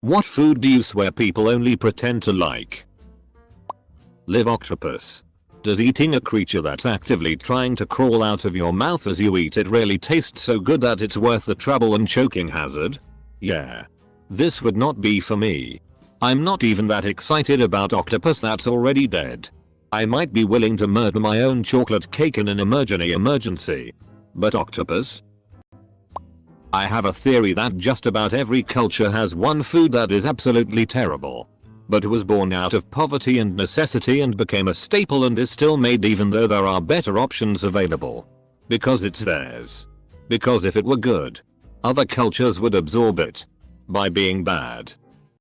What food do you swear people only pretend to like? Live octopus. Does eating a creature that's actively trying to crawl out of your mouth as you eat it really taste so good that it's worth the trouble and choking hazard? Yeah. This would not be for me. I'm not even that excited about octopus that's already dead. I might be willing to murder my own chocolate cake in an emergency. But octopus? I have a theory that just about every culture has one food that is absolutely terrible, but was born out of poverty and necessity and became a staple and is still made even though there are better options available. Because it's theirs. Because if it were good, other cultures would absorb it. By being bad,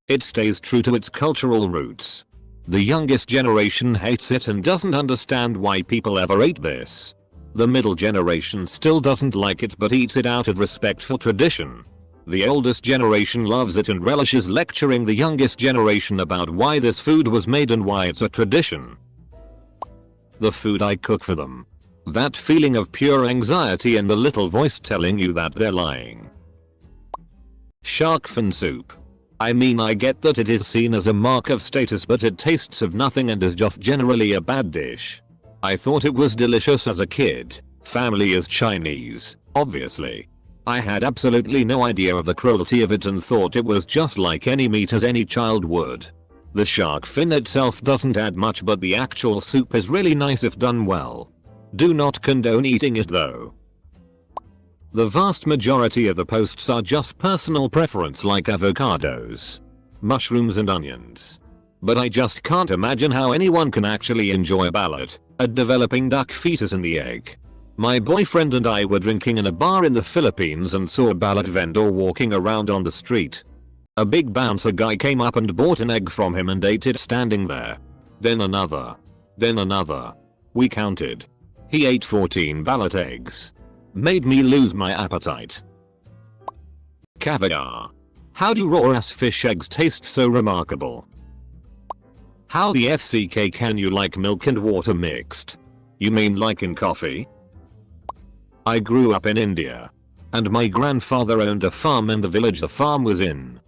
it stays true to its cultural roots. The youngest generation hates it and doesn't understand why people ever ate this. The middle generation still doesn't like it but eats it out of respect for tradition. The oldest generation loves it and relishes lecturing the youngest generation about why this food was made and why it's a tradition. The food I cook for them. That feeling of pure anxiety and the little voice telling you that they're lying. Shark fin soup. I mean, I get that it is seen as a mark of status, but it tastes of nothing and is just generally a bad dish. I thought it was delicious as a kid. Family is Chinese, obviously. I had absolutely no idea of the cruelty of it and thought it was just like any meat as any child would. The shark fin itself doesn't add much, but the actual soup is really nice if done well. Do not condone eating it though. The vast majority of the posts are just personal preference like avocados, mushrooms and onions. But I just can't imagine how anyone can actually enjoy a ballot, a developing duck fetus in the egg. My boyfriend and I were drinking in a bar in the Philippines and saw a ballot vendor walking around on the street. A big bouncer guy came up and bought an egg from him and ate it standing there. Then another. Then another. We counted. He ate 14 ballot eggs. Made me lose my appetite. Caviar. How do raw-ass fish eggs taste so remarkable? How the FCK can you like milk and water mixed? You mean like in coffee? I grew up in India. And my grandfather owned a farm in the village the farm was in.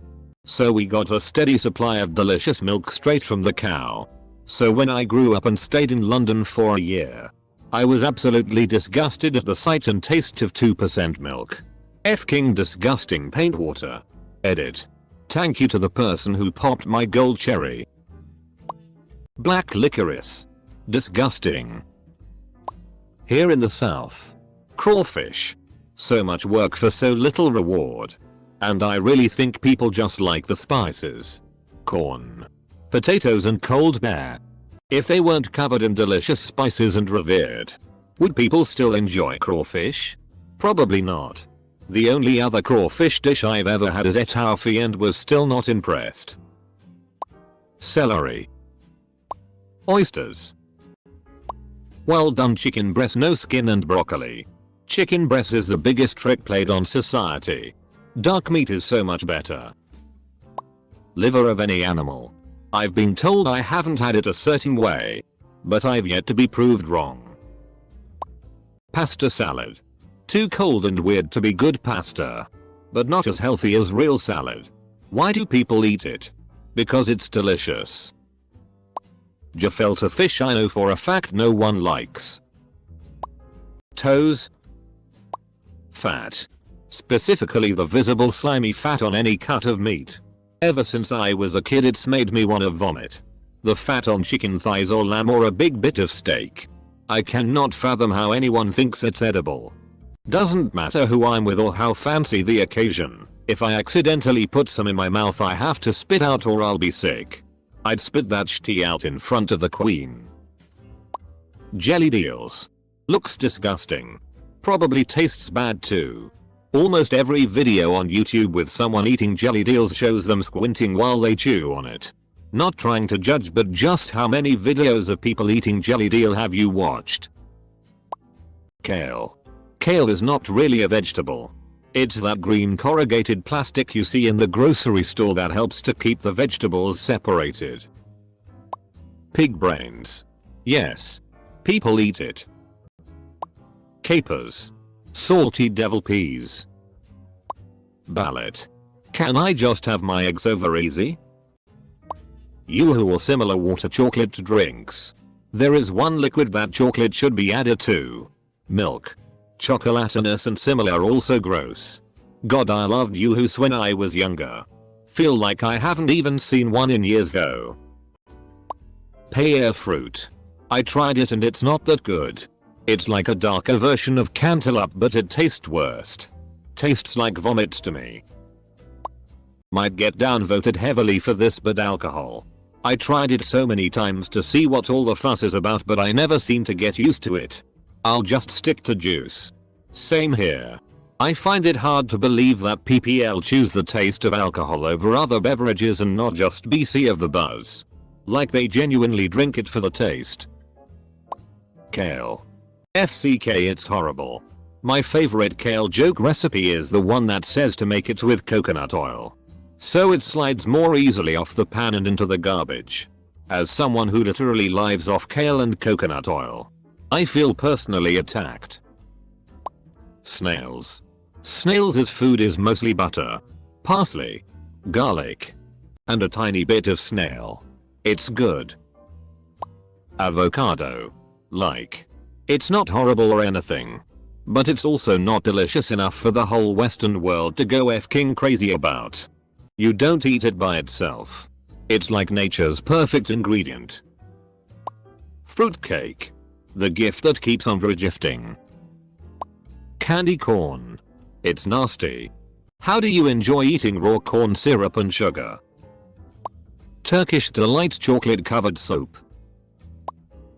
So we got a steady supply of delicious milk straight from the cow. So when I grew up and stayed in London for a year, I was absolutely disgusted at the sight and taste of 2% milk. F-king disgusting paint water. Edit. Thank you to the person who popped my gold cherry. Black licorice. Disgusting. Here in the south. Crawfish. So much work for so little reward. And I really think people just like the spices. Corn. Potatoes and cold bear. If they weren't covered in delicious spices and revered, would people still enjoy crawfish? Probably not. The only other crawfish dish I've ever had is etouffee and was still not impressed. Celery. Oysters. Well done chicken breast, no skin and broccoli. Chicken breast is the biggest trick played on society. Duck meat is so much better. Liver of any animal. I've been told I haven't had it a certain way, but I've yet to be proved wrong. Pasta salad. Too cold and weird to be good pasta, but not as healthy as real salad. Why do people eat it? Because it's delicious. Gefilte fish, I know for a fact no one likes. Toes. Fat. Specifically the visible slimy fat on any cut of meat. Ever since I was a kid it's made me wanna vomit. The fat on chicken thighs or lamb or a big bit of steak. I cannot fathom how anyone thinks it's edible. Doesn't matter who I'm with or how fancy the occasion. If I accidentally put some in my mouth I have to spit out or I'll be sick. I'd spit that shitty out in front of the queen. Jelly deals. Looks disgusting. Probably tastes bad too. Almost every video on YouTube with someone eating jelly deals shows them squinting while they chew on it. Not trying to judge, but just how many videos of people eating jelly deal have you watched? Kale. Kale is not really a vegetable. It's that green corrugated plastic you see in the grocery store that helps to keep the vegetables separated. Pig brains. Yes. People eat it. Capers. Salty devil peas. Ballot. Can I just have my eggs over easy? Yoo-hoo or similar water chocolate drinks. There is one liquid that chocolate should be added to. Milk. Chocolatinous and similar also gross. God, I loved Yoo-hoos when I was younger. Feel like I haven't even seen one in years though. Pear fruit. I tried it and it's not that good. It's like a darker version of cantaloupe but it tastes worst. Tastes like vomit to me. Might get downvoted heavily for this, but alcohol. I tried it so many times to see what all the fuss is about, but I never seem to get used to it. I'll just stick to juice. Same here. I find it hard to believe that PPL choose the taste of alcohol over other beverages and not just BC of the buzz. Like they genuinely drink it for the taste. Kale. FCK, it's horrible. My favorite kale joke recipe is the one that says to make it with coconut oil. So it slides more easily off the pan and into the garbage. As someone who literally lives off kale and coconut oil, I feel personally attacked. Snails. Snails' food is mostly butter, parsley, garlic, and a tiny bit of snail. It's good. Avocado. Like. It's not horrible or anything, but it's also not delicious enough for the whole Western world to go f***ing crazy about. You don't eat it by itself. It's like nature's perfect ingredient. Fruitcake. The gift that keeps on regifting. Candy corn. It's nasty. How do you enjoy eating raw corn syrup and sugar? Turkish delight chocolate covered soap.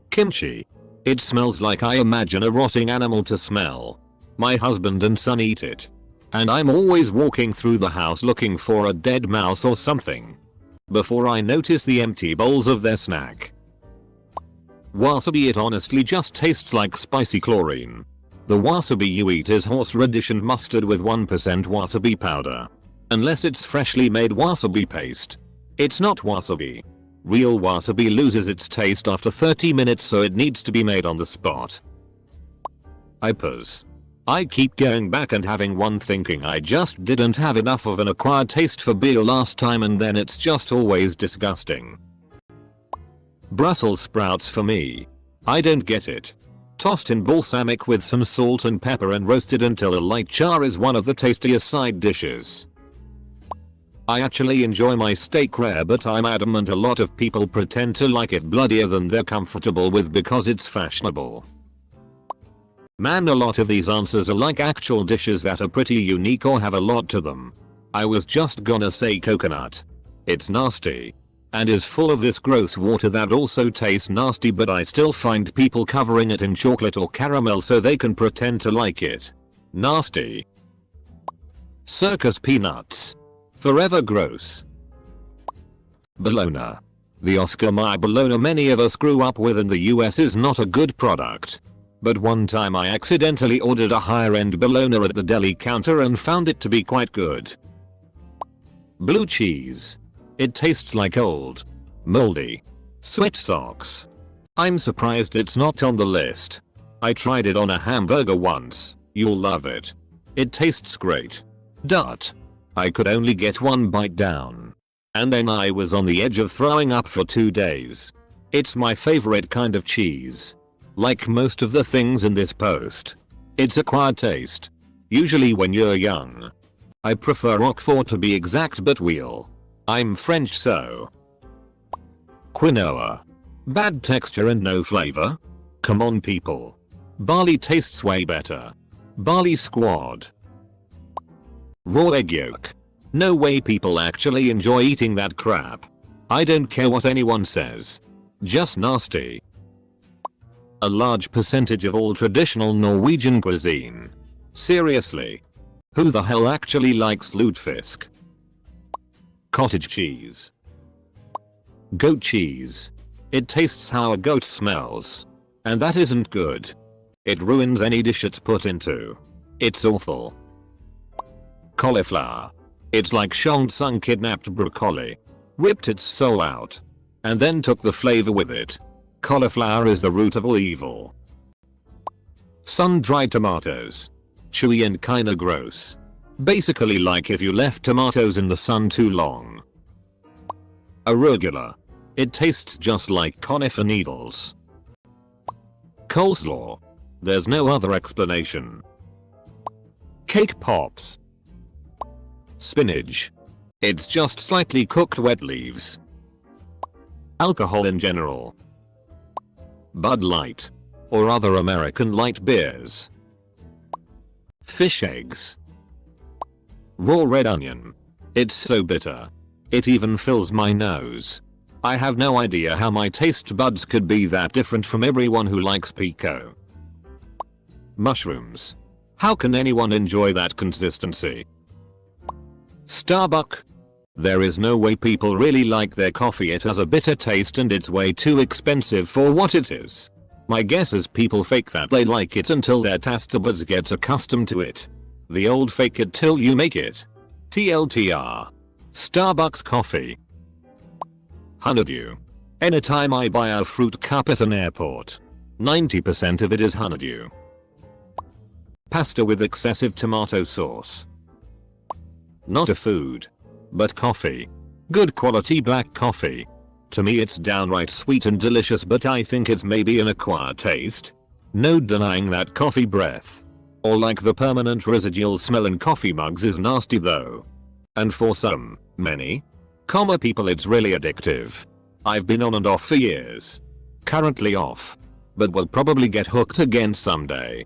Kimchi. It smells like I imagine a rotting animal to smell. My husband and son eat it. And I'm always walking through the house looking for a dead mouse or something before I notice the empty bowls of their snack. Wasabi. It honestly just tastes like spicy chlorine. The wasabi you eat is horseradish and mustard with 1% wasabi powder. Unless it's freshly made wasabi paste. It's not wasabi. Real wasabi loses its taste after 30 minutes, so it needs to be made on the spot. IPAs. I keep going back and having one, thinking I just didn't have enough of an acquired taste for beer last time, and then it's just always disgusting. Brussels sprouts for me. I don't get it. Tossed in balsamic with some salt and pepper and roasted until a light char is one of the tastiest side dishes. I actually enjoy my steak rare, but I'm adamant a lot of people pretend to like it bloodier than they're comfortable with because it's fashionable. Man, a lot of these answers are like actual dishes that are pretty unique or have a lot to them. I was just gonna say coconut. It's nasty. And is full of this gross water that also tastes nasty, but I still find people covering it in chocolate or caramel so they can pretend to like it. Nasty. Circus peanuts. Forever gross. Bologna. The Oscar Mayer bologna many of us grew up with in the US is not a good product. But one time I accidentally ordered a higher end bologna at the deli counter and found it to be quite good. Blue cheese. It tastes like old, moldy sweat socks. I'm surprised it's not on the list. I tried it on a hamburger once. You'll love it. It tastes great. I could only get one bite down. And then I was on the edge of throwing up for 2 days. It's my favorite kind of cheese. Like most of the things in this post, it's acquired taste. Usually when you're young. I prefer Roquefort to be exact, but I'm French, so. Quinoa. Bad texture and no flavor? Come on people. Barley tastes way better. Barley squad. Raw egg yolk. No way people actually enjoy eating that crap. I don't care what anyone says. Just nasty. A large percentage of all traditional Norwegian cuisine. Seriously. Who the hell actually likes lutefisk? Cottage cheese. Goat cheese. It tastes how a goat smells. And that isn't good. It ruins any dish it's put into. It's awful. Cauliflower. It's like Shang Tsung kidnapped broccoli, ripped its soul out, and then took the flavor with it. Cauliflower is the root of all evil. Sun-dried tomatoes. Chewy and kinda gross. Basically like if you left tomatoes in the sun too long. Arugula. It tastes just like conifer needles. Coleslaw. There's no other explanation. Cake pops. Spinach. It's just slightly cooked wet leaves. Alcohol in general. Bud Light. Or other American light beers. Fish eggs. Raw red onion. It's so bitter. It even fills my nose. I have no idea how my taste buds could be that different from everyone who likes pico. Mushrooms. How can anyone enjoy that consistency? Starbucks. There is no way people really like their coffee. It has a bitter taste and it's way too expensive for what it is. My guess is people fake that they like it until their taste buds get accustomed to it. The old fake it till you make it. TLTR. Starbucks coffee. Honeydew. Anytime I buy a fruit cup at an airport, 90% of it is honeydew. Pasta with excessive tomato sauce. Not a food, but coffee. Good quality black coffee. To me it's downright sweet and delicious, but I think it's maybe an acquired taste. No denying that coffee breath, or like the permanent residual smell in coffee mugs, is nasty though. And for many people it's really addictive. I've been on and off for years. Currently off, but will probably get hooked again someday.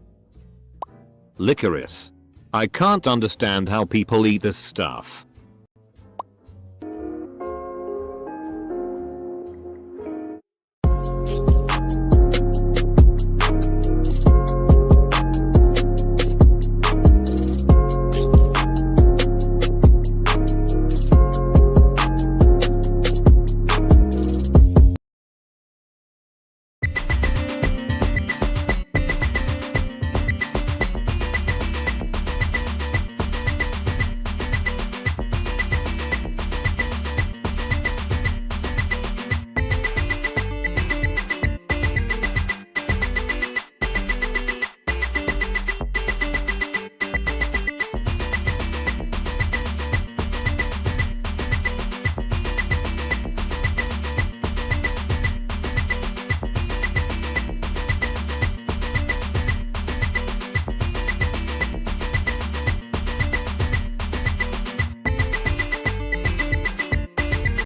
Licorice. I can't understand how people eat this stuff.